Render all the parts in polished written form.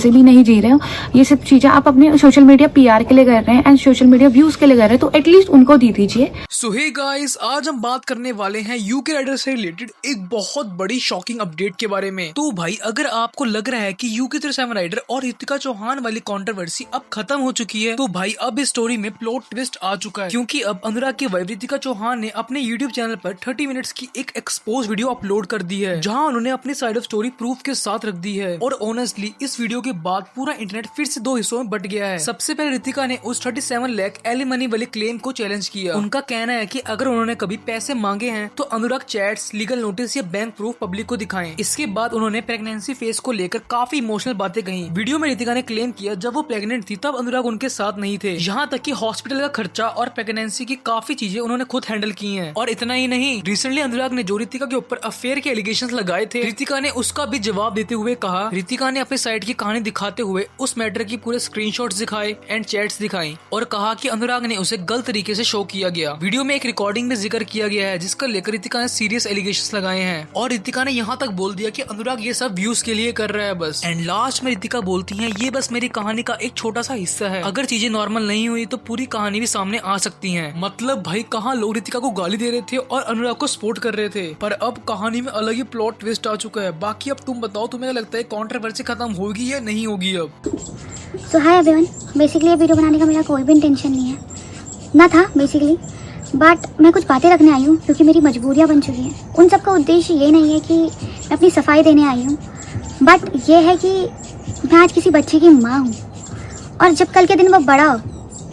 से भी नहीं जी रहे हो। ये सब चीजें आप अपने सोशल मीडिया पीआर के लिए कर रहे हैं एंड सोशल मीडिया व्यूज के लिए कर रहे हैं, तो एटलीस्ट उनको दे दीजिए। सो हे गाइस, आज हम बात करने वाले हैं यूके राइडर से रिलेटेड एक बहुत बड़ी शॉकिंग अपडेट के बारे में। तो भाई, अगर आपको लग रहा है कि यूके 37 राइडर और रितिका चौहान वाली कंट्रोवर्सी अब खत्म हो चुकी है, तो भाई अब इस स्टोरी में प्लॉट ट्विस्ट आ चुका है, क्योंकि अब अनुराग की वाइफ रितिका चौहान ने अपने यूट्यूब चैनल पर 30 मिनट्स की एक एक्सपोज वीडियो अपलोड कर दी है, जहां उन्होंने अपनी साइड ऑफ स्टोरी प्रूफ के साथ रख दी है। और ऑनेस्टली इस वीडियो के बाद पूरा इंटरनेट फिर से दो हिस्सों में बट गया है। सबसे पहले रितिका ने उस 37 लाख एलिमनी वाले क्लेम को चैलेंज किया। उनका कहना है कि अगर उन्होंने कभी पैसे मांगे हैं तो अनुराग चैट्स, लीगल नोटिस या बैंक प्रूफ पब्लिक को दिखाएं। इसके बाद उन्होंने प्रेगनेंसी फेस को लेकर काफी इमोशनल बातें कही। वीडियो में रितिका ने क्लेम किया जब वो प्रेग्नेंट थी तब अनुराग उनके साथ नहीं थे, यहाँ तक कि हॉस्पिटल का खर्चा और प्रेगनेंसी की काफी चीजें उन्होंने खुद हैंडल की हैं। और इतना ही नहीं, रिसेंटली अनुराग ने जो रितिका के ऊपर अफेयर के एलिगेशंस लगाए थे, रितिका ने उसका भी जवाब देते हुए कहा। रितिका ने अपनी साइड की कहानी दिखाते हुए उस मैटर की पूरे स्क्रीनशॉट्स दिखाए एंड चैट्स दिखाई और कहा कि अनुराग ने उसे गलत तरीके से शो किया गया। वीडियो में एक रिकॉर्डिंग में जिक्र किया गया है जिसका लेकर रितिका ने सीरियस एलिगेशंस लगाए हैं और रितिका ने यहाँ तक बोल दिया कि अनुराग ये सब व्यूज के लिए कर रहा है बस। एंड लास्ट में रितिका बोलती है, ये बस मेरी कहानी का एक छोटा सा हिस्सा है, अगर चीजें नॉर्मल नहीं हुई तो पूरी कहानी भी सामने आ सकती है। मतलब भाई, कहाँ लोग रितिका को गाली दे रहे थे और अनुराग को सपोर्ट कर रहे थे, पर अब कहानी में अलग ही प्लॉट ट्विस्ट आ चुका है। बाकी अब तुम बताओ, तुम्हें लगता है कंट्रोवर्सी खत्म होगी या नहीं होगी अब? सो हाय एवरीवन, बेसिकली ये वीडियो बनाने का मेरा कोई भी इंटेंशन नहीं है, ना था बेसिकली, बट मैं कुछ बातें रखने आई हूँ क्योंकि मेरी मजबूरियाँ बन चुकी हैं। उन सब का उद्देश्य ये नहीं है कि मैं अपनी सफाई देने आई हूँ, बट ये है कि मैं आज किसी बच्चे की माँ हूँ और जब कल के दिन वो बड़ा हो,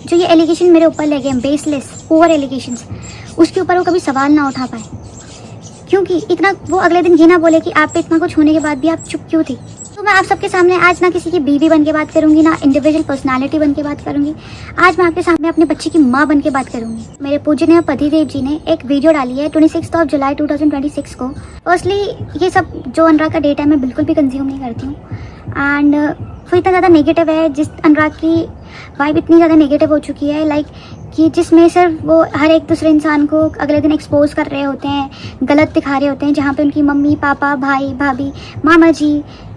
जो ये एलिगेशन मेरे ऊपर लगे हैं, बेसलेस ओवर एलिगेशंस, उसके ऊपर वो कभी सवाल ना उठा पाए, क्योंकि इतना वो अगले दिन ये ना बोले कि आप पे इतना कुछ होने के बाद भी आप चुप क्यों थी। तो मैं आप सबके सामने आज ना किसी की बीवी बन के बात करूंगी, ना इंडिविजुअल पर्सनालिटी बन के बात करूंगी। आज मैं आपके सामने अपने बच्चे की माँ बन के बात करूंगी। मेरे पूजनीय पतिदेव जी ने एक वीडियो डाली है 26 जुलाई 2026 को। फर्स्टली, ये सब जो अनुराग का डेटा है मैं बिल्कुल भी कंज्यूम नहीं करती हूँ एंड वो इतना ज़्यादा नेगेटिव है, जिस अनुराग की वाइब इतनी ज़्यादा नेगेटिव हो चुकी है, लाइक कि जिसमें सिर्फ वो हर एक दूसरे इंसान को अगले दिन एक्सपोज कर रहे होते हैं, गलत दिखा रहे होते हैं, जहाँ पे उनकी मम्मी पापा भाई भाभी मामा जी,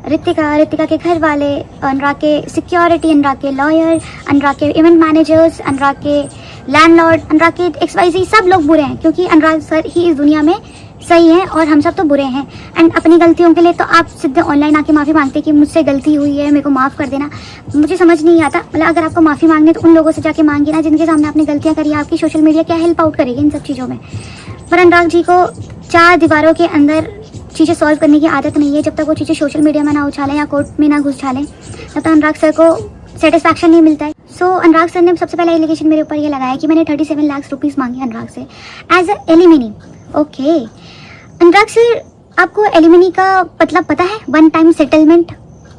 रितिका के घर वाले, अनुराग के सिक्योरिटी, अनुराग के लॉयर, अनुराग के इवेंट मैनेजर्स, अनुराग के लैंडलॉर्ड, अनुराग के XYZ सब लोग बुरे हैं, क्योंकि अनुराग सर ही इस दुनिया में सही है और हम सब तो बुरे हैं। एंड अपनी गलतियों के लिए तो आप सीधे ऑनलाइन आके माफ़ी मांगते कि मुझसे गलती हुई है, मेरे को माफ़ कर देना। मुझे समझ नहीं आता, मतलब अगर आपको माफ़ी मांगनी तो उन लोगों से जाके मांगिए ना जिनके सामने आपने गलतियाँ करी। आपकी सोशल मीडिया क्या हेल्प आउट करेगी इन सब चीज़ों में? पर अनुराग जी को 4 दीवारों के अंदर चीज़ें सॉल्व करने की आदत नहीं है। जब तक वो चीज़ें सोशल मीडिया में ना उछालें या कोर्ट में ना घुस डालें, तब तक अनुराग सर को सेटिस्फैक्शन नहीं मिलता है। सो अनुराग सर ने सबसे पहला एलिगेशन मेरे ऊपर ये लगाया कि मैंने 37 लाख रुपीज़ मांगे अनुराग से as a alimony. Okay Anurag sir, आपको एलिमिनी का मतलब पता है? One time settlement.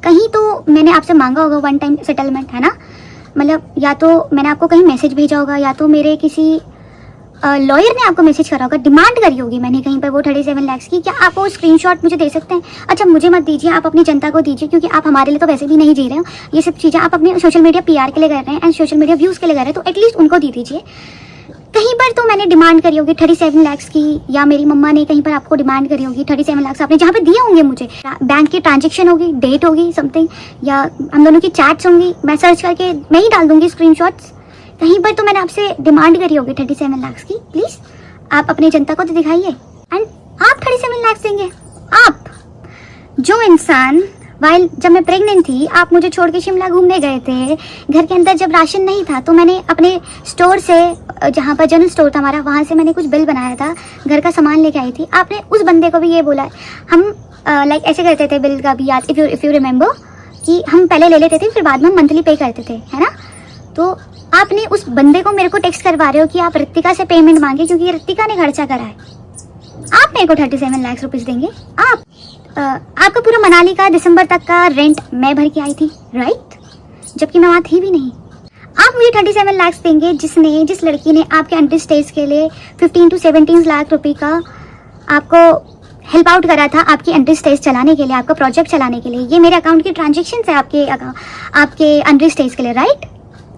कहीं तो मैंने आपसे मांगा होगा वन टाइम सेटलमेंट, है ना? मतलब या तो मैंने आपको कहीं मैसेज भेजा होगा या तो मेरे किसी लॉयर ने आपको मैसेज करा होगा, डिमांड करी होगी मैंने कहीं पर वो 37 लाख की। क्या आप वो स्क्रीनशॉट मुझे दे सकते हैं? अच्छा, मुझे मत दीजिए, आप अपनी जनता को दीजिए, क्योंकि आप हमारे लिए तो वैसे भी नहीं जी रहे हो। ये सब चीज़ें आप अपने सोशल मीडिया PR के लिए कर रहे हैं एंड सोशल मीडिया व्यूज़ के लिए कर रहे हैं, तो एटलीस्ट उनको दे दीजिए। कहीं पर तो मैंने डिमांड करी होगी 37 लाख की, या मेरी मम्मा ने कहीं पर आपको डिमांड करी होगी 37 लाख आपने जहाँ पे दिए होंगे मुझे। बैंक की ट्रांजेक्शन होगी, डेट होगी समथिंग, या हम दोनों की चैट्स होंगी, मैं सर्च करके मैं ही डाल दूंगी स्क्रीनशॉट्स। कहीं पर तो मैंने आपसे डिमांड करी होगी 37 लाख की। प्लीज़ आप अपनी जनता को तो दिखाइए। एंड आप 37 लाख देंगे? आप जो इंसान वाइल जब मैं प्रेग्नेंट थी आप मुझे छोड़ के शिमला घूमने गए थे, घर के अंदर जब राशन नहीं था तो मैंने अपने स्टोर से, जहाँ पर जनरल स्टोर था हमारा, वहाँ से मैंने कुछ बिल बनाया था, घर का सामान लेके आई थी। आपने उस बंदे को भी ये बोला, हम लाइक ऐसे करते थे बिल का भी, याद इफ़ यू रिमेंबर, कि हम पहले ले लेते थे फिर बाद में मंथली पे करते थे, है ना? तो आपने उस बंदे को मेरे को टेक्स्ट करवा रहे हो कि आप रितिका से पेमेंट मांगे क्योंकि रितिका ने खर्चा करा है। आप मेरे को 37 लाख रुपीस देंगे? आप आपका पूरा मनाली का दिसंबर तक का रेंट मैं भर के आई थी, राइट? जबकि मैं वहाँ थी भी नहीं। आप मुझे 37 लाख देंगे जिस लड़की ने आपके अंडर स्टेज के लिए 15 to 17 लाख रुपए का आपको हेल्प आउट करा था, आपकी अंडर स्टेज चलाने के लिए, आपका प्रोजेक्ट चलाने के लिए। ये मेरे अकाउंट की ट्रांजेक्शन है आपके अंडर स्टेज के लिए, राइट?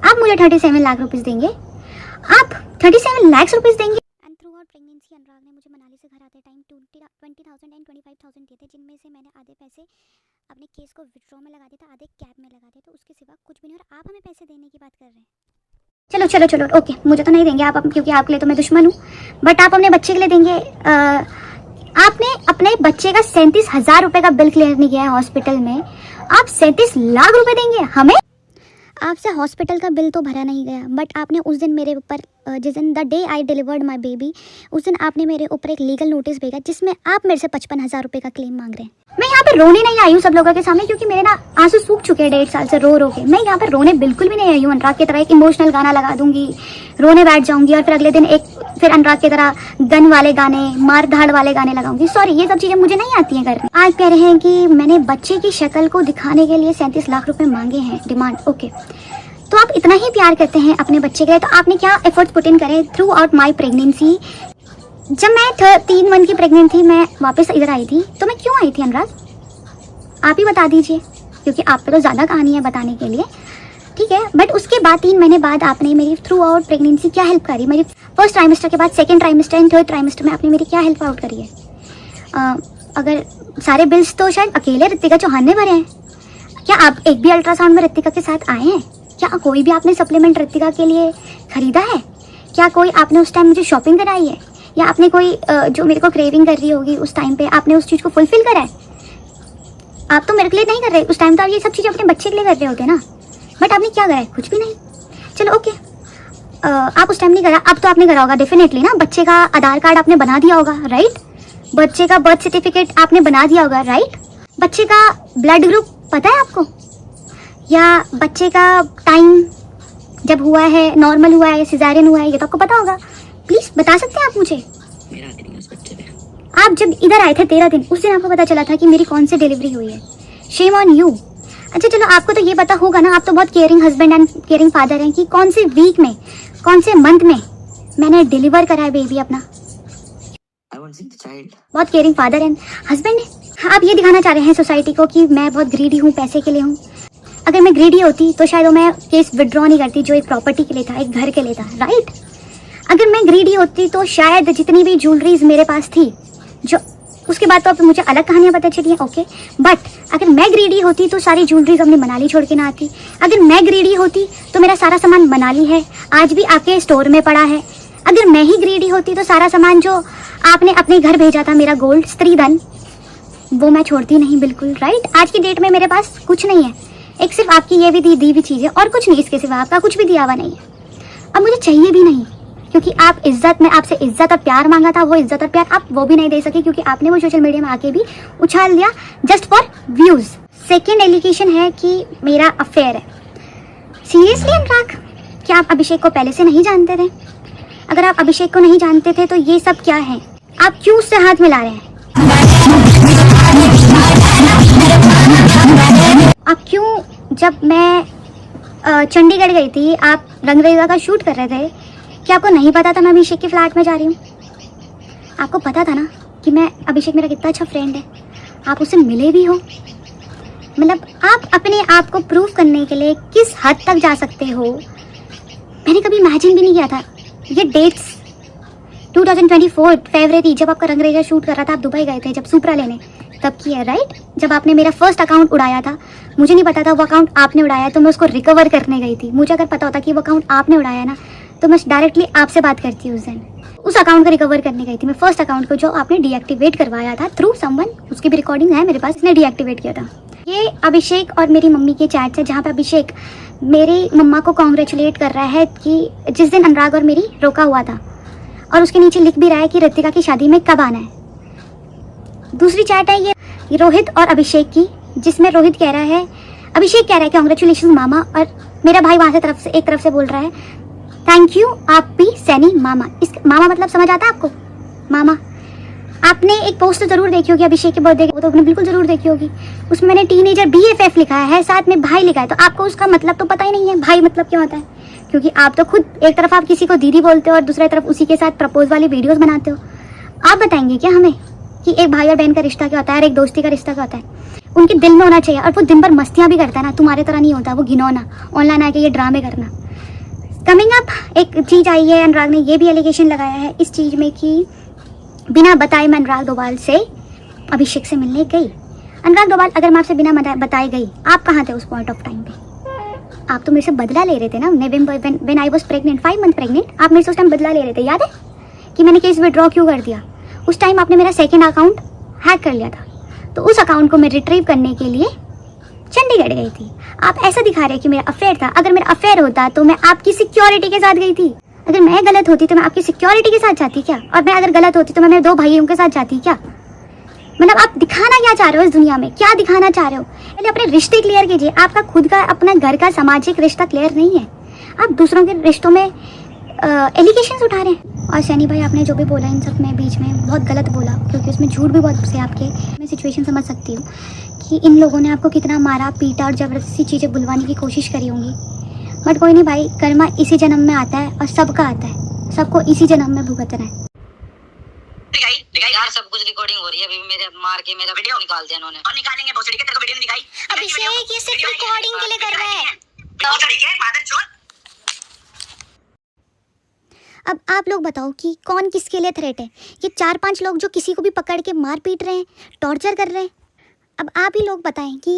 आप मुझे 37 लाख रुपीस देंगे? आप 37 लाख रुपीस देंगे? आउट प्रेगनेंसी अनुराग ने मुझे मनाली से घर आते टाइम 20,000 एंड 25,000 दिए थे, जिनमें से मैंने आधे पैसे अपने केस को विड्रॉ में लगा दिए थे, आधे कैब में लगा दिए, तो उसके सिवा कुछ भी नहीं। और आप हमें पैसे देने की बात कर रहे हैं। चलो चलो चलो ओके, मुझे तो नहीं देंगे आप, क्योंकि आपके लिए तो मैं दुश्मन हूँ, बट आप अपने बच्चे के लिए देंगे। आपने अपने बच्चे का 37,000 रुपये का बिल क्लियर नहीं किया है हॉस्पिटल में, आप 37 लाख रुपए देंगे हमें? आपसे हॉस्पिटल का बिल तो भरा नहीं गया, बट आपने उस दिन मेरे ऊपर, जिस दिन the day I delivered my baby, उस दिन आपने मेरे ऊपर एक लीगल नोटिस भेजा जिसमें आप मेरे से 55,000 रुपये का क्लेम मांग रहे हैं। मैं यहाँ पे रोने नहीं आई हूँ सब लोगों के सामने, क्योंकि मेरे ना आंसू सूख चुके हैं 1.5 साल से रो रो के। मैं यहाँ पे रोने बिल्कुल भी नहीं आई हूँ। अनुराग की तरह एक इमोशनल गाना लगा दूंगी, रोने बैठ जाऊंगी, और फिर अगले दिन फिर अनुराग की तरह गन वाले गाने, मार धाड़ वाले गाने लगाऊंगी। सॉरी, ये सब चीजें मुझे नहीं आती हैं करनी। आज कह रहे हैं कि मैंने बच्चे की शक्ल को दिखाने के लिए 37 लाख रुपए मांगे हैं डिमांड। ओके, तो आप इतना ही प्यार करते हैं अपने बच्चे के लिए, तो आपने क्या एफर्ट्स पुट इन करे थ्रू आउट माई प्रेगनेंसी? जब मैं 3 मंथ की प्रेग्नेंट थी, मैं वापस इधर आई थी, तो मैं क्यों आई थी अनुराग? आप ही बता दीजिए, क्योंकि आप पे तो ज़्यादा कहानी है बताने के लिए, ठीक है। बट उसके बाद 3 महीने बाद आपने मेरी थ्रू आउट प्रेगनेंसी क्या हेल्प करी? मेरी फर्स्ट ट्राइमेस्टर के बाद second trimester and third trimester में आपने मेरी क्या हेल्प आउट करी है? अगर सारे बिल्स तो शायद अकेले ऋतिका चौहान ने भरे हैं। क्या आप एक भी अल्ट्रासाउंड में ऋतिका के साथ आए हैं? क्या कोई भी आपने सप्लीमेंट ऋतिका के लिए खरीदा है? क्या कोई आपने उस टाइम मुझे शॉपिंग कराई है? या आपने कोई जो मेरे को क्रेविंग कर रही होगी उस टाइम पे, आपने उस चीज़ को फुलफिल करा है? आप तो मेरे के लिए नहीं कर रहे उस टाइम, तो आप ये सब चीज़ें अपने बच्चे के लिए कर रहे होते ना, बट आपने क्या करा है? कुछ भी नहीं। चलो ओके, आप उस टाइम नहीं करा, अब तो आपने करा होगा डेफिनेटली ना। बच्चे का आधार कार्ड आपने बना दिया होगा, राइट? बच्चे का बर्थ सर्टिफिकेट आपने बना दिया होगा, राइट? बच्चे का ब्लड ग्रुप पता है आपको? या बच्चे का टाइम जब हुआ है, नॉर्मल हुआ है, सिजेरियन हुआ है, ये तो आपको पता होगा। प्लीज बता सकते हैं आप मुझे? आप जब इधर आए थे 13 दिन, उस दिन आपको पता चला था कि मेरी कौन सी डिलीवरी हुई है। Shem on you. अच्छा चलो, आपको तो ये पता होगा ना, आप तो बहुत caring husband and caring father हैं, कि कौन से वीक में, कौन से मंथ में मैंने डिलीवर करा है बेबी अपना। बहुत केयरिंग फादर एंड हस्बैंड है। आप ये दिखाना चाह रहे हैं सोसाइटी को कि मैं बहुत ग्रीडी हूँ, पैसे के लिए हूँ। अगर मैं ग्रीडी होती तो शायद मैं केस विड्रॉ नहीं करती, जो एक प्रॉपर्टी के लिए था, एक घर के लिए था, राइट? अगर मैं ग्रीडी होती तो शायद जितनी भी ज्वेलरीज मेरे पास थी, जो उसके बाद तो अब मुझे अलग कहानियां पता चली हैं, ओके, बट अगर मैं ग्रीडी होती तो सारी ज्वेलरीज अपनी मनाली छोड़ के ना आती। अगर मैं ग्रीडी होती तो मेरा सारा सामान मनाली है, आज भी आपके स्टोर में पड़ा है। अगर मैं ही ग्रीडी होती तो सारा सामान जो आपने अपने घर भेजा था, मेरा गोल्ड, स्त्री धन, वो मैं छोड़ती नहीं बिल्कुल, राइट? आज की डेट में मेरे पास कुछ नहीं है, एक सिर्फ आपकी ये भी दी हुई चीज़ है, और कुछ नहीं। इसके सिवा आपका कुछ भी दिया हुआ नहीं है। अब मुझे चाहिए भी नहीं, क्योंकि आप इज्जत, मैं आपसे इज्जत और प्यार मांगा था, वो इज्जत और प्यार आप वो भी नहीं दे सके, क्योंकि आपने वो सोशल मीडिया में आके भी उछाल दिया just for views. Second allegation है कि मेरा अफेयर है। सीरियसली अनुराग, क्या आप अभिषेक को पहले से नहीं जानते थे? अगर आप अभिषेक को नहीं जानते थे तो ये सब क्या है? आप क्यों उससे हाथ मिला रहे हैं? आप क्यों, जब मैं चंडीगढ़ गई थी, आप रंगरेजा का शूट कर रहे थे, क्या आपको नहीं पता था मैं अभिषेक के फ्लैट में जा रही हूँ? आपको पता था ना कि मैं, अभिषेक मेरा कितना अच्छा फ्रेंड है, आप उससे मिले भी हो। मतलब आप अपने आप को प्रूव करने के लिए किस हद तक जा सकते हो, मैंने कभी इमेजिन भी नहीं किया था। ये डेट्स 2024 फरवरी, जब आपका रंगरेजा शूट कर रहा था, आप दुबई गए थे जब सुपरा लेने, तब की है, राइट? जब आपने मेरा फर्स्ट अकाउंट उड़ाया था, मुझे नहीं पता था वो अकाउंट आपने उड़ाया, तो मैं उसको रिकवर करने गई थी। मुझे अगर पता होता कि वो अकाउंट आपने उड़ाया ना, तो मैं डायरेक्टली आपसे बात करती उस दिन। उस अकाउंट को रिकवर करने गई थी मैं, फर्स्ट अकाउंट को, जो आपने डीएक्टिवेट करवाया था थ्रू समवन, उसकी भी रिकॉर्डिंग है मेरे पास, इसने डीएक्टिवेट किया था। ये अभिषेक और मेरी मम्मी के चैट्स है, जहाँ पे अभिषेक मेरी मम्मा को कॉन्ग्रेचुलेट कर रहा है कि जिस दिन अनुराग और मेरी रोका हुआ था, और उसके नीचे लिख भी रहा है कि ऋतिका की शादी में कब आना है। दूसरी चैट है ये रोहित और अभिषेक की, जिसमें रोहित कह रहा है, अभिषेक कह रहा है कॉन्ग्रेचुलेशन मामा, और मेरा भाई वहाँ से एक तरफ से बोल रहा है थैंक यू आप भी सैनी मामा। इस मामा मतलब समझ आता है आपको? मामा, आपने एक पोस्ट तो जरूर देखी होगी अभिषेक के बर्थडे की, वो तो आपने बिल्कुल जरूर देखी होगी। उसमें मैंने टीनेजर BFF लिखा है, साथ में भाई लिखा है, तो आपको उसका मतलब तो पता ही नहीं है भाई मतलब क्या होता है, क्योंकि आप तो खुद एक तरफ आप किसी को दीदी बोलते हो और दूसरी तरफ उसी के साथ प्रपोज वाली वीडियोस बनाते हो। आप बताएंगे क्या हमें कि एक भाई और बहन का रिश्ता क्या होता है और एक दोस्ती का रिश्ता क्या होता है? उनके दिल में होना चाहिए, और वो दिन भर मस्तियाँ भी करता है ना, तुम्हारे तरह नहीं होता वो घिनौना ऑनलाइन आके ये ड्रामे करना। कमिंग अप एक चीज़ आई है, अनुराग ने ये भी एलिगेशन लगाया है इस चीज़ में कि बिना बताए मैं अनुराग डोभाल से अभिषेक से मिलने गई। अनुराग डोभाल, अगर मैं आपसे बिना बताए गई, आप कहाँ थे उस पॉइंट ऑफ टाइम पे? आप तो मेरे से बदला ले रहे थे ना, when I was pregnant, 5 month pregnant, आप मेरे से उस टाइम बदला ले रहे थे, याद है कि मैंने केस विड्रॉ क्यों कर दिया? उस टाइम आपने मेरा सेकंड अकाउंट हैक कर लिया था, तो उस अकाउंट को मैं रिट्रीव करने के लिए चंडीगढ़ गई थी। आप ऐसा दिखा रहे कि मेरा अफेयर था। अगर मेरा अफेयर होता तो मैं आपकी सिक्योरिटी के साथ गई थी। अगर मैं गलत होती तो मैं आपकी सिक्योरिटी के साथ जाती क्या? और मैं अगर गलत होती तो मैं मेरे 2 भाइयों के साथ जाती क्या? मतलब आप दिखाना क्या चाह रहे हो इस दुनिया में? क्या दिखाना चाह रहे हो? पहले अपने रिश्ते क्लियर कीजिए। आपका खुद का अपना घर का सामाजिक रिश्ता क्लियर नहीं है, आप दूसरों के रिश्तों में एलिगेशंस उठा रहे हैं। और सैनी भाई, आपने जो भी बोला इन सब में बीच में बहुत गलत बोला, क्योंकि उसमें झूठ भी बहुत से आपके। मैं सिचुएशन समझ सकती हूँ कि इन लोगों ने आपको कितना मारा पीटा और जबरदस्ती चीज़ें बुलवाने की कोशिश करी होंगी, बट कोई नहीं भाई, कर्मा इसी जन्म में आता है और सबका आता है, सबको इसी जन्म में भुगतना है। यार सब कुछ रिकॉर्डिंग हो रही है, अभी मेरे मार के मेरा वीडियो निकाल दिया उन्होंने। और निकालेंगे भोसड़ी के, तेरे को वीडियो नहीं दिखाई? अभिषेक ये सिर्फ रिकॉर्डिंग के लिए कर रहा है। भोसड़ी के मादरचोद। अब आप लोग बताओ कि कौन किसके लिए थ्रेट है? ये 4-5 लोग जो किसी को भी पकड़ के मार पीट रहे हैं, टॉर्चर कर रहे हैं। अब आप ही लोग बताएं कि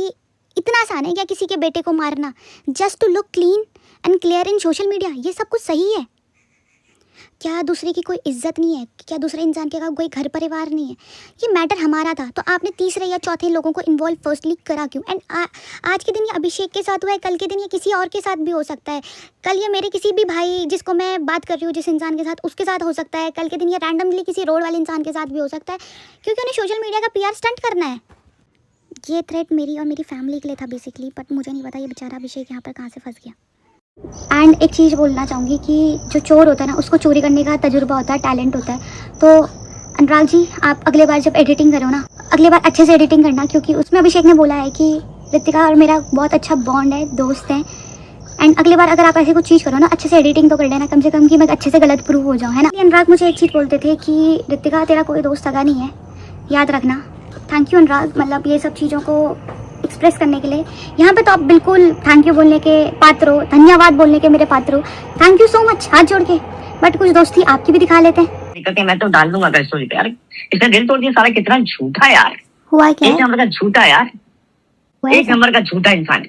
इतना आसान है क्या किसी के बेटे को मारना, just to look clean and clear in social media? ये सब कुछ सही है क्या? दूसरे की कोई इज्जत नहीं है क्या? दूसरे इंसान के कोई घर परिवार नहीं है? ये मैटर हमारा था, तो आपने तीसरे या चौथे लोगों को इन्वॉल्व फर्स्टली करा क्यों? एंड आज के दिन ये अभिषेक के साथ हुआ है, कल के दिन ये किसी और के साथ भी हो सकता है। कल ये मेरे किसी भी भाई जिसको मैं बात कर रही हूँ, जिस इंसान के साथ, उसके साथ हो सकता है। कल के दिन ये रैंडमली किसी रोड वाले इंसान के साथ भी हो सकता है, क्योंकि उन्हें सोशल मीडिया का PR स्टंट करना है। ये थ्रेट मेरी और मेरी फैमिली के लिए था बेसिकली, बट मुझे नहीं पता ये बेचारा अभिषेक यहाँ पर कहाँ से फंस गया। एंड एक चीज़ बोलना चाहूँगी कि जो चोर होता है ना, उसको चोरी करने का तजुर्बा होता है, टैलेंट होता है। तो अनुराग जी, आप अगले बार जब एडिटिंग करो ना, अगले बार अच्छे से एडिटिंग करना, क्योंकि उसमें अभिषेक ने बोला है कि ऋतिका और मेरा बहुत अच्छा बॉन्ड है, दोस्त है। एंड अगली बार अगर आप ऐसे कुछ चीज़ करो ना, अच्छे से एडिटिंग तो कर लेना कम से कम, कि मैं अच्छे से गलत प्रूव हो जाऊँ, है ना? अनुराग मुझे एक चीज़ बोलते थे कि ऋतिका तेरा कोई दोस्त सगा नहीं है, याद रखना। थैंक यू अनुराग, मतलब ये सब चीज़ों को एक्सप्रेस करने के लिए यहाँ पे तो आप बिल्कुल थैंक यू बोलने के पात्र हो, धन्यवाद बोलने के मेरे पात्र हो। थैंक यू सो मच, हाथ जोड़ के। बट कुछ दोस्ती आपकी भी दिखा लेते हैं। दिक्कत है, मैं तो डाल दूंगा स्टोरी पे यार। इसने दिल तोड़ दिया सारा, कितना झूठा यार। हुआ क्या? एक नंबर का झूठा यार, एक नंबर का झूठा इंसान है।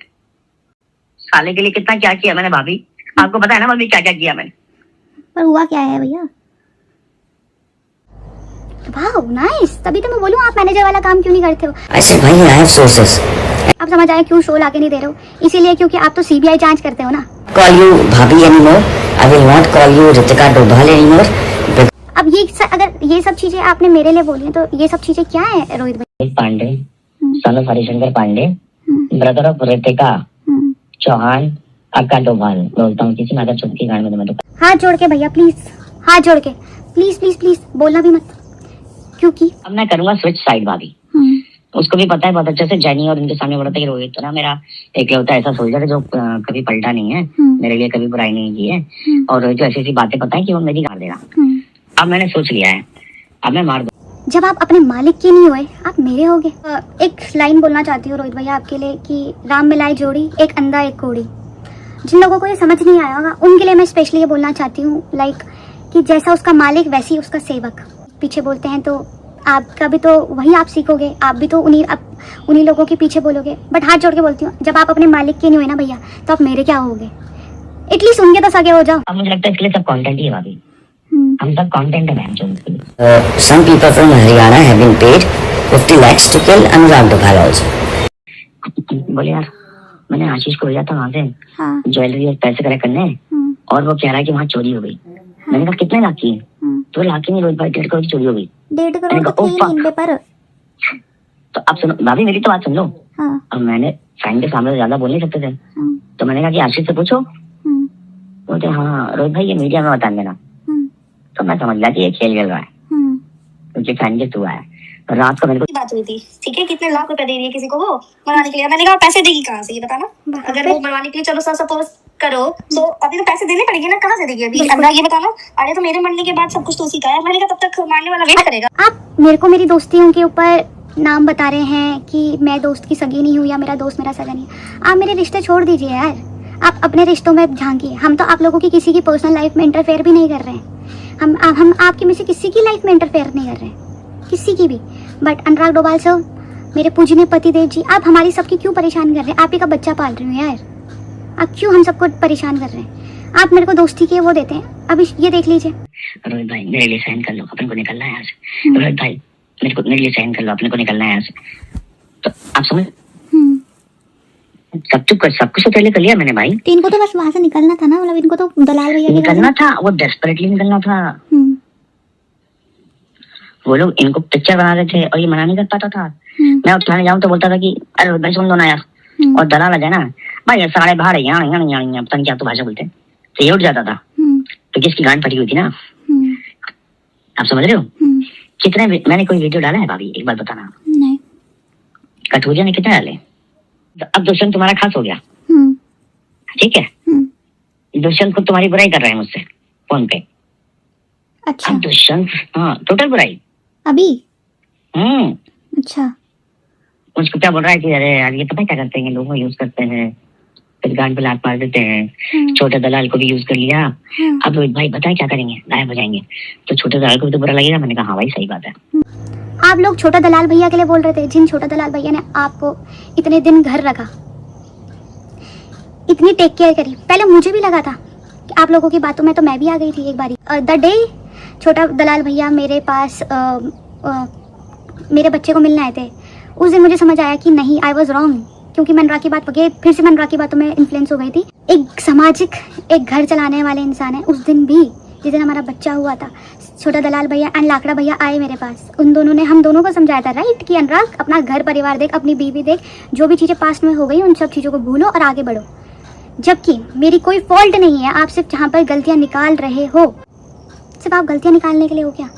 साले के लिए कितना क्या किया मैंने भाभी, आपको पता है ना भाभी क्या क्या किया मैंने। पर हुआ क्या है भैया? वाह नाइस, तभी तो मैं बोलूँ आप मैनेजर वाला काम क्यों नहीं करते हो। ऐसे भाई आई हैव सोर्सेस। आप समझ आए क्यों शो लाके नहीं दे रहे हो? इसीलिए क्योंकि आप तो CBI जांच करते हो ना। कॉल यू भाभी anymore, I will not call you Ritika Doval anymore. अब अगर ये सब चीजें आपने मेरे लिए बोली हैं, तो ये सब चीजें क्या है रोहित भाई? Pandey, son of Harishankar Pandey, brother of Ritika Chauhan, aka Doval बोलता हूँ। किसी माता चुप की गाड़ में मैं तो हाथ जोड़ के भैया प्लीज, हाथ जोड़ के प्लीज प्लीज प्लीज, बोलना भी मत, क्योंकि अब मैं करूंगा स्विच साइड भाभी। उसको भी पता है बहुत अच्छे से, जैनी और उनके सामने बोला था कि रोहित तो ना मेरा एक होता ऐसा सोल्जर है जो कभी पलटा नहीं है, मेरे लिए कभी बुराई नहीं की है, और रोहित को ऐसी ऐसी बातें पता है कि वो मेरी गाड़ देगा। अब मैंने सोच लिया है, अब मैं मार दूं। जब आप अपने मालिक के नहीं हुए, आप मेरे होगे। एक लाइन बोलना चाहती हूँ रोहित भैया आपके लिए कि राम मिलाए जोड़ी, एक अंधा एक कोड़ी। जिन लोगों को ये समझ नहीं आया होगा उनके लिए मैं स्पेशली ये बोलना चाहती हूँ, लाइक कि जैसा उसका मालिक वैसी ही उसका सेवक। पीछे बोलते हैं तो आपका भी तो वही आप सीखोगे, आप भी तो उन्हीं लोगों के पीछे बोलोगे। बट हाथ जोड़ के बोलती हूँ, जब आप अपने मालिक के नहीं हुए ना भैया, तो आप मेरे क्या होगे? एटलीस्ट उनके तो सगे हो जाओ। अब मुझे लगता है इसके लिए सब कंटेंट ही है भाभी, हम सब कंटेंट है जो। Some people from Haryana have been paid 50 lakhs to kill Anurag Dobhal also. बोले यार, मैंने आशीष को भेजा था वहाँ से हाँ। ज्वेलरी और पैसे कलेक्ट करने, और वो कह रहा है कि वहाँ चोरी हो गई। मैंने कहा कितने लाख की? तो लाख की नहीं रोहित भाई, 1.5 करोड़ की चोरी हो गई। 1.5 करोड़ तो थी इन पे पर। तो अब सुनो भाभी, मेरी तो बात सुन लो। हाँ। अब मैंने फैन के सामने ज्यादा बोल नहीं सकते थे, तो मैंने कहा कि आशीष से पूछो। बोलते हाँ रोहित भाई ये मीडिया में बता देना। तो मैं समझ लिया कि ये खेल खेल रहा है, क्योंकि फैन के थ्रू आया। रात को मेरे को बात हुई थी, ठीक है, कितने लाख रुपए दे दिए किसी को वो बनवाने के लिए। मैंने कहा पैसे देगी कहाँ से, ये बताना। अगर वो बनवाने के लिए चलो सपोज करो, तो अभी तो पैसे देने पड़ेंगे ना, कहाँ से देगी अभी? अंदर ये बताना। अरे तो मेरे मरने के बाद सब कुछ तो उसी का है। मैंने कहा तब तक मारने वाला वेट करेगा। आप मेरे को मेरी दोस्तियों के ऊपर नाम बता रहे हैं कि मैं दोस्त की सगी नहीं हूँ या मेरा दोस्त मेरा सगा नहीं है। आप मेरे रिश्ते छोड़ दीजिए यार। आप अपने रिश्तों में झांकिए। हम तो आप लोगों की किसी की पर्सनल लाइफ में इंटरफेयर भी नहीं कर रहे हैं। हम आपके में से किसी की लाइफ में इंटरफेयर नहीं कर रहे हैं, किसी की भी। बट अनुराग डोभाल सर, मेरे पूजनीय पतिदेव जी, आप हमारी सबकी क्यों परेशान कर रहे हैं? आप ही का बच्चा पाल रही हूँ यार, आप क्यों हम सबको परेशान कर रहे हैं? आप मेरे को दोस्ती के वो देते हैं। अब ये देख लीजिए। रोहित भाई मेरे लिए साइन कर लो, अपन को निकलना है यहाँ से। रोहित भाई मेरे लिए साइन कर लो, अपने को निकलना है यहाँ से। तो आप समझ, सब कुछ तो पहले कर लिया मैंने भाई। तो इनको तो बस वहां से निकलना था ना, मतलब इनको तो दलाल भैया निकलना था, वो डेस्परेटली निकलना था। वो लोग इनको पिक्चर बना रहे थे और ये मना नहीं कर पाता था। मैं उठाने जाऊँ तो बोलता था कि अरे रोहित भाई सुन लो ना यार, और दलाल आ जाए ना भाई, ये सारे बाहर यहाँ पता नहीं क्या तो भाषा बोलते हैं, तो ये उठ जाता था। तो किसकी गांड फटी हुई थी ना, आप समझ रहे हो? कितने मैंने कोई वीडियो डाला है भाभी, एक बार बताना। नहीं। कठोरिया ने कितने डाले? अब दुष्यंत तुम्हारा खास हो गया, ठीक है? दुष्यंत को तुम्हारी बुराई कर रहे हैं मुझसे फोन पे। अच्छा। अब दुष्यंत, हाँ, टोटल बुराई अभी। अच्छा। उसको क्या बोल रहा है कि अरे यार ये पता क्या करते हैं, लोगों को यूज करते हैं, फिर गांड पे लात मार देते हैं। छोटे दलाल को भी यूज कर लिया। अब रोहित भाई बताए क्या करेंगे, गायब हो जाएंगे। तो छोटे दलाल को भी तो बुरा लगेगा। मैंने कहा हाँ भाई सही बात है। आप लोग छोटा दलाल भैया के लिए बोल रहे थे, जिन छोटा दलाल भैया ने आपको इतने दिन घर रखा, इतनी टेक केयर करी। पहले मुझे भी लगा था कि आप लोगों की बातों में तो मैं भी आ गई थी एक बारी। द डे छोटा दलाल भैया मेरे पास मेरे बच्चे को मिलने आए थे, उस दिन मुझे समझ आया कि नहीं, आई वॉज रॉन्ग, क्योंकि मैं अनुराग की बात पकड़े, फिर से मैं अनुराग की बातों में इन्फ्लुएंस हो गई थी। एक सामाजिक, एक घर चलाने वाले इंसान है। उस दिन भी, जिस दिन हमारा बच्चा हुआ था, छोटा दलाल भैया एंड लाकड़ा भैया आए मेरे पास। उन दोनों ने हम दोनों को समझाया था, राइट, कि अनुराग अपना घर परिवार देख, अपनी बीवी देख, जो भी चीज़ें पास्ट में हो गई उन सब चीज़ों को भूलो और आगे बढ़ो। जबकि मेरी कोई फॉल्ट नहीं है, आप सिर्फ जहाँ पर गलतियाँ निकाल रहे हो, सिर्फ आप गलतियाँ निकालने के लिए हो क्या?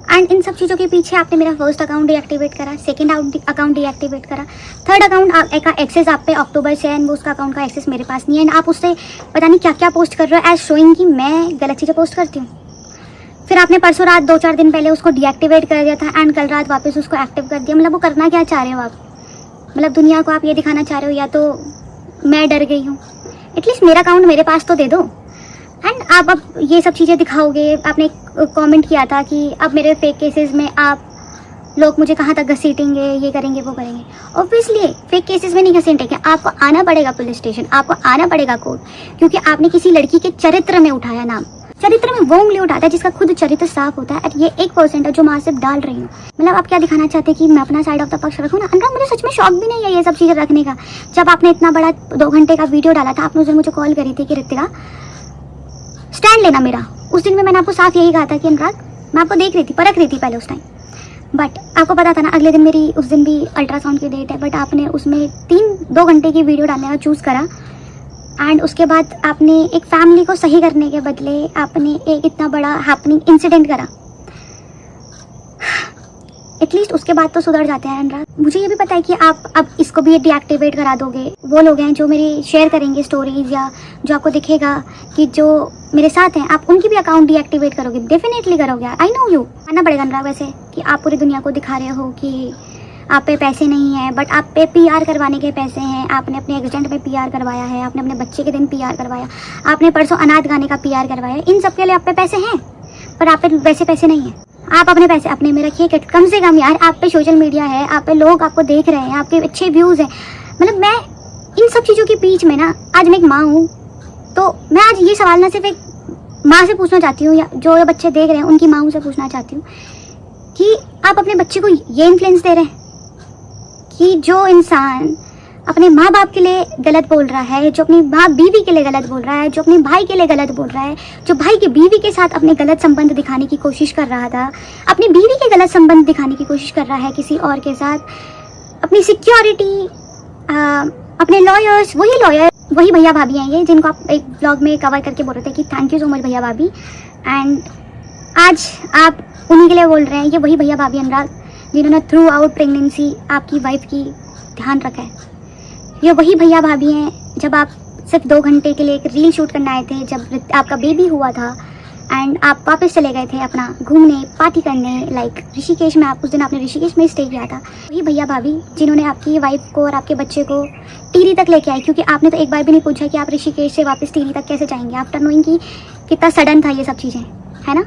एंड इन सब चीज़ों के पीछे आपने मेरा फर्स्ट अकाउंट डीएक्टिवेट करा, सेकंड अकाउंट डीएक्टिवेट करा, थर्ड अकाउंट का एक्सेस आप पे अक्टूबर से, एंड वो उसका अकाउंट का एक्सेस मेरे पास नहीं है। एंड आप उससे पता नहीं क्या क्या पोस्ट कर रहे हो, एज शोइंग कि मैं गलत चीज़ें पोस्ट करती हूँ। फिर आपने परसों रात 2-4 दिन पहले उसको डीएक्टिवेट कर दिया था, एंड कल रात वापस उसको एक्टिव कर दिया। मतलब वो करना क्या चाह रहे हो आप? मतलब दुनिया को आप ये दिखाना चाह रहे हो या तो मैं डर गई हूँ, एटलीस्ट मेरा अकाउंट मेरे पास तो दे दो। एंड आप अब ये सब चीज़ें दिखाओगे। आपने कमेंट किया था कि अब मेरे फेक केसेस में आप लोग मुझे कहाँ तक घसीटेंगे, ये करेंगे वो करेंगे। ऑब्वियसली फेक केसेस में नहीं घसीटेंगे, आपको आना पड़ेगा पुलिस स्टेशन, आपको आना पड़ेगा कोर्ट, क्योंकि आपने किसी लड़की के चरित्र में उठाया नाम। चरित्र में वो उंगली उठाता है जिसका खुद चरित्र साफ होता है, और ये 1% है जो मैं सिर्फ डाल रही हूँ। मतलब आप क्या दिखाना चाहते हैं कि मैं अपना साइड ऑफ द पक्ष रखूँ ना? अनुराग, मुझे सच में शौक भी नहीं है ये सब चीज़ें रखने का। जब आपने इतना बड़ा 2 घंटे का वीडियो डाला था, आपने उस दिन मुझे कॉल करी थी कि रितिका स्टैंड लेना मेरा। उस दिन में मैंने आपको साफ यही कहा था कि अनुराग, मैं आपको देख रही थी, परख रही थी पहले उस टाइम, बट आपको पता था ना अगले दिन मेरी उस दिन भी अल्ट्रासाउंड की डेट है। बट आपने उसमें 2 घंटे की वीडियो डालने का चूज़ करा, एंड उसके बाद आपने एक फैमिली को सही करने के बदले आपने एक इतना बड़ा हैपनिंग इंसिडेंट करा। एटलीस्ट उसके बाद तो सुधर जाते हैं अनुराग। मुझे ये भी पता है कि आप अब इसको भी डीएक्टिवेट करा दोगे। वो लोग हैं जो मेरी शेयर करेंगे स्टोरीज, या जो आपको दिखेगा कि जो मेरे साथ हैं, आप उनकी भी अकाउंट डीएक्टिवेट करोगे, डेफिनेटली करोगे। I know you. आना पड़ेगा अनुराग वैसे, कि आप पूरी दुनिया को दिखा रहे हो कि आप पे पैसे नहीं हैं, बट आप पे पीआर करवाने के पैसे हैं। आपने अपने एक्सीडेंट में पीआर करवाया है, आपने अपने बच्चे के दिन पीआर करवाया, आपने परसों अनाथ गाने का पीआर करवाया। इन सब के लिए आप पे पैसे हैं, पर आप पे वैसे पैसे नहीं हैं। आप अपने पैसे अपने में रखिए। कम से कम यार, आप पे सोशल मीडिया है, आप पे लोग आपको देख रहे हैं, आपके अच्छे व्यूज़ हैं। मतलब मैं इन सब चीज़ों के बीच में ना, आज मैं एक माँ हूँ, तो मैं आज ये सवाल ना सिर्फ एक माँ से पूछना चाहती हूँ, या जो बच्चे देख रहे हैं उनकी माँ से पूछना चाहती हूँ कि आप अपने बच्चे को ये इन्फ्लुएंस दे रहे हैं कि जो इंसान अपने माँ बाप के लिए गलत बोल रहा है, जो अपनी माँ बीवी के लिए गलत बोल रहा है, जो अपने भाई के लिए गलत बोल रहा है, जो भाई की बीवी के साथ अपने गलत संबंध दिखाने की कोशिश कर रहा था, अपनी बीवी के गलत संबंध दिखाने की कोशिश कर रहा है किसी और के साथ, अपनी सिक्योरिटी, अपने लॉयर्स, वही भैया भाभी हैं ये, जिनको आप एक ब्लॉग में कवर करके बोल रहे थे कि थैंक यू सो मच भैया भाभी। एंड आज आप उन्हीं के लिए बोल रहे हैं, ये वही भैया भाभी अनुराग जिन्होंने थ्रू आउट प्रेगनेंसी आपकी वाइफ की ध्यान रखा है। ये वही भैया भाभी हैं जब आप सिर्फ 2 घंटे के लिए एक रील शूट करने आए थे, जब आपका बेबी हुआ था, एंड आप वापस चले गए थे अपना घूमने पार्टी करने, लाइक ऋषिकेश में। आप उस दिन आपने ऋषिकेश में स्टे किया था। वही भैया भाभी जिन्होंने आपकी वाइफ को और आपके बच्चे को टिहरी तक लेके आए, क्योंकि आपने तो एक बार भी नहीं पूछा कि आप ऋषिकेश से वापस टिहरी तक कैसे जाएंगे, आफ्टर नोइंग कि कितना सडन था ये सब चीज़ें, है ना।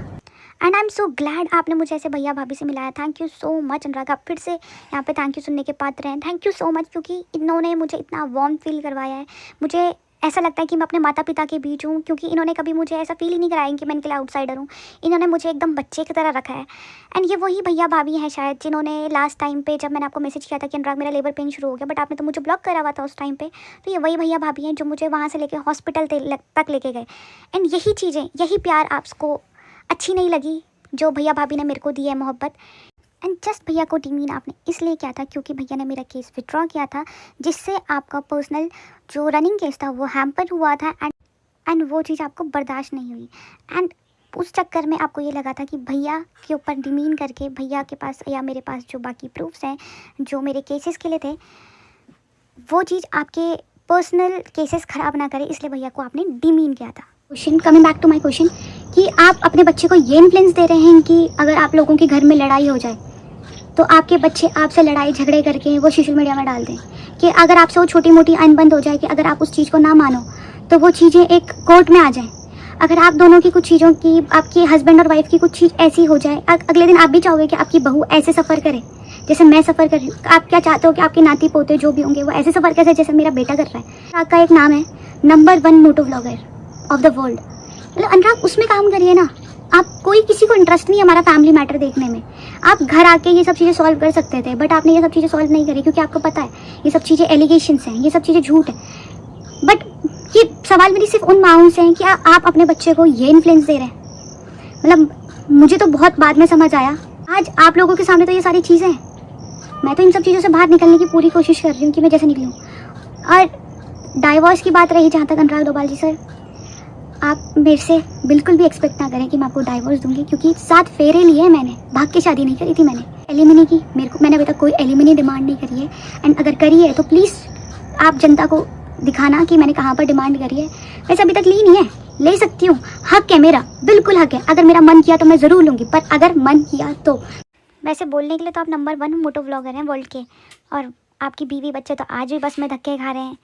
And I am so glad आपने मुझे ऐसे भैया भाभी से मिलाया। थैंक यू सो मच अनुराग, आप फिर से यहाँ पे थैंक यू सुनने के पात्र हैं। थैंक यू सो मच, क्योंकि इन्होंने मुझे इतना वार्म फील करवाया है। मुझे ऐसा लगता है कि मैं अपने माता पिता के बीच हूँ, क्योंकि इन्होंने कभी मुझे ऐसा फील ही नहीं कराया कि मैं इनके लिए आउटसाइडर हूँ। इन्होंने मुझे एकदम बच्चे की तरह रखा है। एंड ये वही भैया भाभी हैं शायद जिन्होंने लास्ट टाइम पे जब मैंने आपको मैसेज किया था कि अनुराग मेरा लेबर पेन शुरू हो गया, बट आपने तो मुझे ब्लॉक करा हुआ था उस टाइम पे, तो ये वही भैया भाभी हैं जो मुझे वहाँ से लेके हॉस्पिटल तक लेके गए। एंड यही चीज़ें, यही प्यार आपको अच्छी नहीं लगी जो भैया भाभी ने मेरे को दी है, मोहब्बत। एंड जस्ट भैया को डिमीन आपने इसलिए किया था क्योंकि भैया ने मेरा केस विड्रॉ किया था, जिससे आपका पर्सनल जो रनिंग केस था वो हैम्पर हुआ था। एंड वो चीज़ आपको बर्दाश्त नहीं हुई। एंड उस चक्कर में आपको ये लगा था कि भैया के ऊपर डिमीन करके भैया के पास या मेरे पास जो बाकी प्रूफ्स हैं जो मेरे केसेस के लिए थे, वो चीज़ आपके पर्सनल केसेस ख़राब ना करे, इसलिए भैया को आपने डिमीन किया था। Question, coming back to my question, कि आप अपने बच्चे को ये इन्फ्लुएंस दे रहे हैं कि अगर आप लोगों के घर में लड़ाई हो जाए तो आपके बच्चे आपसे लड़ाई झगड़े करके वो सोशल मीडिया में डाल दें, कि अगर आपसे वो छोटी मोटी अनबन हो जाए कि अगर आप उस चीज़ को ना मानो तो वो चीज़ें एक कोर्ट में आ जाएं। अगर आप दोनों की कुछ चीज़ों की, आपकी हस्बैंड और वाइफ की कुछ चीज़ ऐसी हो जाए, अगले दिन आप भी चाहोगे कि आपकी बहू ऐसे सफ़र करे जैसे मैं सफ़र कर रही हूँ। आप क्या चाहते हो कि आपके नाती पोते जो भी होंगे वो ऐसे सफ़र कैसे जैसे मेरा बेटा कर रहा है। आपका एक नाम है number 1 motto vlogger of the world, मतलब अनुराग उसमें काम करिए ना। आप कोई किसी को इंटरेस्ट नहीं है हमारा फैमिली मैटर देखने में। आप घर आके ये सब चीज़ें सॉल्व कर सकते थे, बट आपने ये सब चीज़ें सॉल्व नहीं करी क्योंकि आपको पता है ये सब चीज़ें एलिगेशंस हैं, ये सब चीज़ें झूठ है। बट ये सवाल मेरी सिर्फ उन माओं से हैं कि आप अपने बच्चे को ये इन्फ्लुएंस दे रहे हैं। मतलब मुझे तो बहुत बाद में समझ आया, आज आप लोगों के सामने तो ये सारी चीज़ें हैं। मैं तो इन सब चीज़ों से बाहर निकलने की पूरी कोशिश कर रही हूँ कि मैं जैसे निकलूँ। और डाइवोर्स की बात रही जहाँ तक, अनुराग डोभाल जी सर, आप मेरे से बिल्कुल भी एक्सपेक्ट ना करें कि मैं आपको डाइवोर्स दूंगी, क्योंकि 7 फेरे लिए हैं मैंने, भाग के शादी नहीं करी थी मैंने। एलिमनी की मैंने अभी तक कोई एलिमनी डिमांड नहीं करी है। एंड अगर करी है तो प्लीज़ आप जनता को दिखाना कि मैंने कहाँ पर डिमांड करी है। वैसे अभी तक ली नहीं है, ले सकती हूँ, हक है मेरा, बिल्कुल हक है। अगर मेरा मन किया तो मैं ज़रूर लूँगी, पर अगर मन किया तो। वैसे बोलने के लिए तो आप नंबर 1 मोटो व्लॉगर हैं वर्ल्ड के, और आपकी बीवी बच्चे तो आज भी बस में धक्के खा रहे हैं।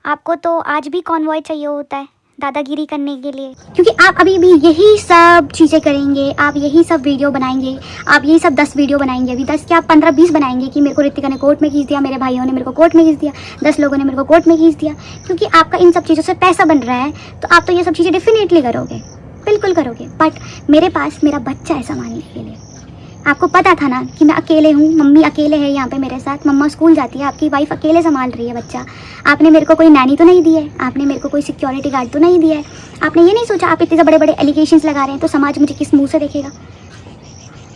आपको तो आज भी कॉन्वॉय चाहिए होता है दादागिरी करने के लिए, क्योंकि आप अभी भी यही सब चीज़ें करेंगे, आप यही सब वीडियो बनाएंगे, आप यही सब 10 वीडियो बनाएंगे, अभी 10 क्या 15-20 बनाएंगे कि मेरे को ऋतिका ने कोर्ट में खींच दिया, मेरे भाइयों ने मेरे को कोर्ट में खींच दिया, 10 लोगों ने मेरे को कोर्ट में खींच दिया। क्योंकि आपका इन सब चीज़ों से पैसा बन रहा है तो आप तो ये सब चीज़ें डेफिनेटली करोगे, बिल्कुल करोगे। बट मेरे पास मेरा बच्चा है संभालने के लिए। आपको पता था ना कि मैं अकेले हूँ, मम्मी अकेले है यहाँ पे मेरे साथ, मम्मा स्कूल जाती है, आपकी वाइफ अकेले संभाल रही है बच्चा। आपने मेरे को कोई नैनी तो नहीं दी है, आपने मेरे को कोई सिक्योरिटी गार्ड तो नहीं दिया है। आपने ये नहीं सोचा आप इतने बड़े बड़े एलिगेशंस लगा रहे हैं तो समाज मुझे किस मुंह से देखेगा।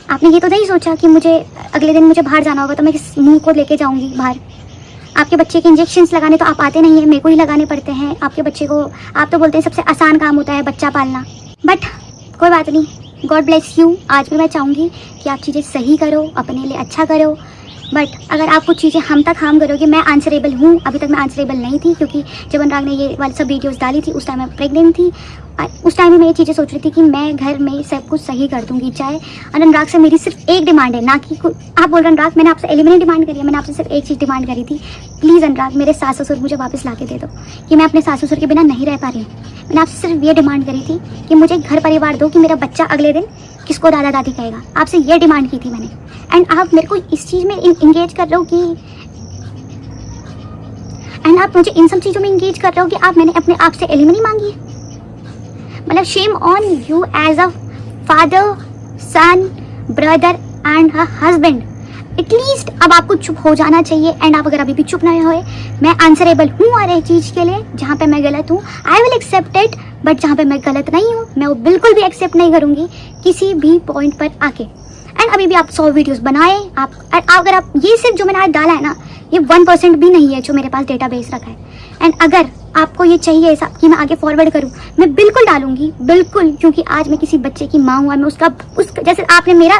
आपने ये तो नहीं सोचा कि मुझे अगले दिन मुझे बाहर जाना होगा तो मैं किस मुँह को लेके जाऊँगी बाहर। आपके बच्चे के इंजेक्शंस लगाने तो आप आते नहीं हैं, मेरे को ही लगाने पड़ते हैं आपके बच्चे को। आप तो बोलते हैं सबसे आसान काम होता है बच्चा पालना, बट कोई बात नहीं, गॉड ब्लेस यू। आज भी मैं चाहूँगी कि आप चीज़ें सही करो, अपने लिए अच्छा करो। बट अगर आप कुछ चीज़ें हम तक हार्म करोगे, मैं आंसरेबल हूँ, अभी तक मैं आंसरेबल नहीं थी, क्योंकि जब अनुराग ने ये वाली सब वीडियोस डाली थी उस टाइम मैं प्रेग्नेंट थी। उस टाइम में मैं ये चीज़ें सोच रही थी कि मैं घर में सब कुछ सही कर दूँगी चाहे। और अनुराग से मेरी सिर्फ एक डिमांड है, ना कि आप बोल रहे अनुराग मैंने आपसे एलिमिनेट डिमांड करी है, मैंने आपसे सिर्फ एक चीज़ डिमांड करी थी, प्लीज़ अनुराग मेरे सास ससुर मुझे वापस ला के दे दो, कि मैं अपने सास ससुर के बिना नहीं रह पा रही हूँ। मैंने आपसे सिर्फ ये डिमांड करी थी कि मुझे घर परिवार दो, कि मेरा बच्चा अगले दिन किसको दादा दादी कहेगा। आपसे ये डिमांड की थी मैंने। एंड आप मेरे को इस चीज़ में इंगेज कर रहे हो कि, एंड आप मुझे इन सब चीज़ों में इंगेज कर रहे हो कि आप मैंने अपने आप से एलिमनी मांगी है। मतलब shame on you as a father, son, brother and a husband. At least अब आपको चुप हो जाना चाहिए। एंड आप अगर अभी भी चुप नहीं हुए, मैं आंसरेबल हूँ हर एक चीज़ के लिए। जहाँ पे मैं गलत हूँ I will accept it, but जहाँ पे मैं गलत नहीं हूँ मैं वो बिल्कुल भी एक्सेप्ट नहीं करूँगी किसी भी पॉइंट पर आके। एंड अभी भी आप 100 वीडियोस बनाए, आप अगर आप ये सिर्फ जो मैंने आज डाला है ना, ये 1% भी नहीं है जो मेरे पास डेटाबेस रखा है। एंड अगर आपको ये चाहिए ऐसा कि मैं आगे फॉरवर्ड करूँ, मैं बिल्कुल डालूंगी, बिल्कुल, क्योंकि आज मैं किसी बच्चे की माँ हूँ और मैं उसका जैसे आपने मेरा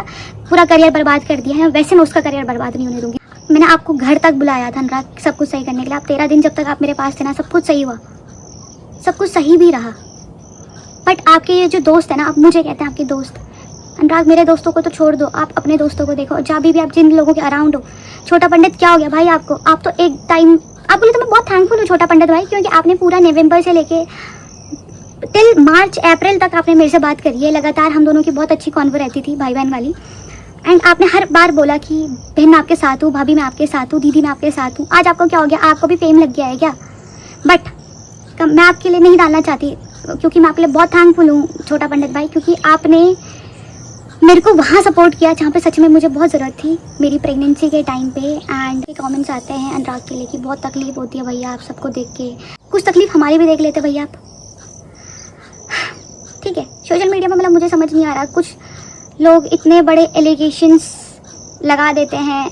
पूरा करियर बर्बाद कर दिया है, वैसे मैं उसका करियर बर्बाद नहीं होने दूंगी। मैंने आपको घर तक बुलाया था अनुराग सब कुछ सही करने के लिए। आप 13 दिन जब तक आप मेरे पास थे ना, सब कुछ सही हुआ, सब कुछ सही भी रहा। बट आपके ये जो दोस्त है ना, आप मुझे कहते हैं आपके दोस्त, अनुराग मेरे दोस्तों को तो छोड़ दो, आप अपने दोस्तों को देखो, जहाँ भी आप जिन लोगों के अराउंड हो। छोटा पंडित क्या हो गया भाई आपको, आप तो एक टाइम, आप बोले तो मैं बहुत थैंकफुल हूँ छोटा पंडित भाई, क्योंकि आपने पूरा नवंबर से लेके टिल मार्च अप्रैल तक आपने मेरे से बात करी है लगातार। हम दोनों की बहुत अच्छी कॉन्वर रहती थी भाई बहन वाली, एंड आपने हर बार बोला कि बहन मैं आपके साथ हूँ, भाभी मैं आपके साथ हूँ, दीदी मैं आपके साथ हूँ। आज आपको क्या हो गया, आपको भी फेम लग गया है क्या? बट मैं आपके लिए नहीं डालना चाहती, क्योंकि मैं आपके लिए बहुत थैंकफुल हूँ छोटा पंडित भाई, क्योंकि आपने मेरे को वहाँ सपोर्ट किया जहाँ पे सच में मुझे बहुत ज़रूरत थी, मेरी प्रेगनेंसी के टाइम पे। एंड कमेंट्स आते हैं अनुराग के लिए कि बहुत तकलीफ होती है भैया आप सबको देख के, कुछ तकलीफ हमारी भी देख लेते भैया आप। ठीक है, सोशल मीडिया में मतलब मुझे समझ नहीं आ रहा, कुछ लोग इतने बड़े एलिगेशंस लगा देते हैं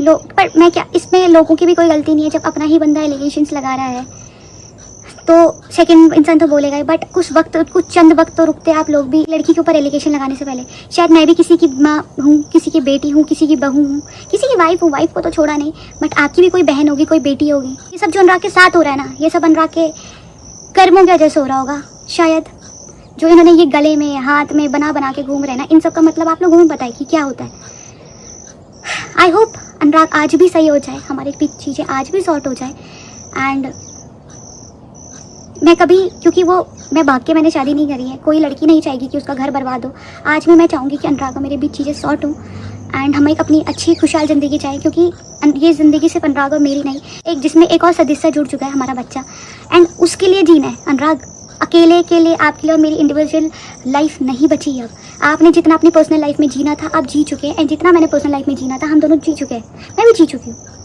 लोग, पर मैं क्या, इसमें लोगों की भी कोई गलती नहीं है। जब अपना ही बंदा एलिगेशंस लगा रहा है तो सेकंड इंसान तो बोलेगा ही, बट कुछ चंद वक्त तो रुकते आप लोग भी। लड़की के ऊपर एलिगेशन लगाने से पहले शायद मैं भी किसी की माँ हूँ, किसी की बेटी हूँ, किसी की बहू हूँ, किसी की वाइफ हूँ, वाइफ को तो छोड़ा नहीं, बट आपकी भी कोई बहन होगी, कोई बेटी होगी। ये सब जो अनुराग के साथ हो रहा है ना, ये सब अनुराग के कर्मों की वजह से हो रहा होगा शायद। जो इन्होंने ये गले में हाथ में बना बना के घूम रहे हैं ना, इन सब का मतलब आप लोगों को पता है कि क्या होता है। आई होप अनुराग आज भी सही हो जाए, हमारी चीज़ें आज भी सॉर्ट हो जाए। एंड मैं कभी, क्योंकि वो मैं भाग के मैंने शादी नहीं करी है, कोई लड़की नहीं चाहेगी कि उसका घर बर्बाद हो। आज भी मैं चाहूँगी कि अनुराग और मेरे बीच चीज़ें सॉर्ट हों एंड हम एक अपनी अच्छी खुशहाल ज़िंदगी चाहें, क्योंकि ये ज़िंदगी सिर्फ अनुराग और मेरी नहीं, एक जिसमें एक और सदस्य जुड़ चुका है, हमारा बच्चा, एंड उसके लिए जीना है। अनुराग अकेले के लिए, आपके लिए और मेरी इंडिविजुअल लाइफ नहीं बची है अब। आपने जितना अपनी पर्सनल लाइफ में जीना था आप जी चुके हैं, एंड जितना मैंने पर्सनल लाइफ में जीना था हम दोनों जी चुके हैं, मैं भी जी चुकी हूँ।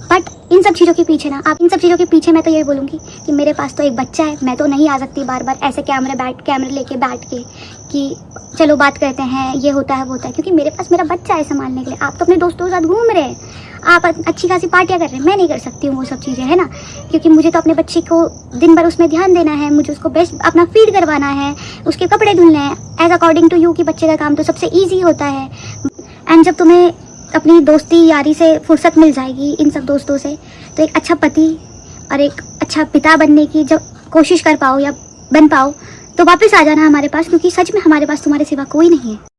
बट इन सब चीज़ों के पीछे ना, आप इन सब चीज़ों के पीछे मैं तो यही बोलूँगी कि मेरे पास तो एक बच्चा है, मैं तो नहीं आ सकती बार बार ऐसे कैमरे लेके बैठ के कि चलो बात करते हैं, ये होता है वो होता है, क्योंकि मेरे पास मेरा बच्चा है संभालने के लिए। आप तो अपने दोस्तों के साथ घूम रहे हैं, आप अच्छी खासी पार्टियाँ कर रहे हैं, मैं नहीं कर सकती हूँ वो सब चीज़ें, है ना, क्योंकि मुझे तो अपने बच्चे को दिन भर उसमें ध्यान देना है, मुझे उसको बेस्ट अपना फीड करवाना है, उसके कपड़े धुलने हैं, एज अकॉर्डिंग टू यू कि बच्चे का काम तो सबसे ईजी होता है। एंड जब तुम्हें अपनी दोस्ती यारी से फुर्सत मिल जाएगी इन सब दोस्तों से, तो एक अच्छा पति और एक अच्छा पिता बनने की जब कोशिश कर पाओ या बन पाओ, तो वापस आ जाना हमारे पास, क्योंकि सच में हमारे पास तुम्हारे सिवा कोई नहीं है।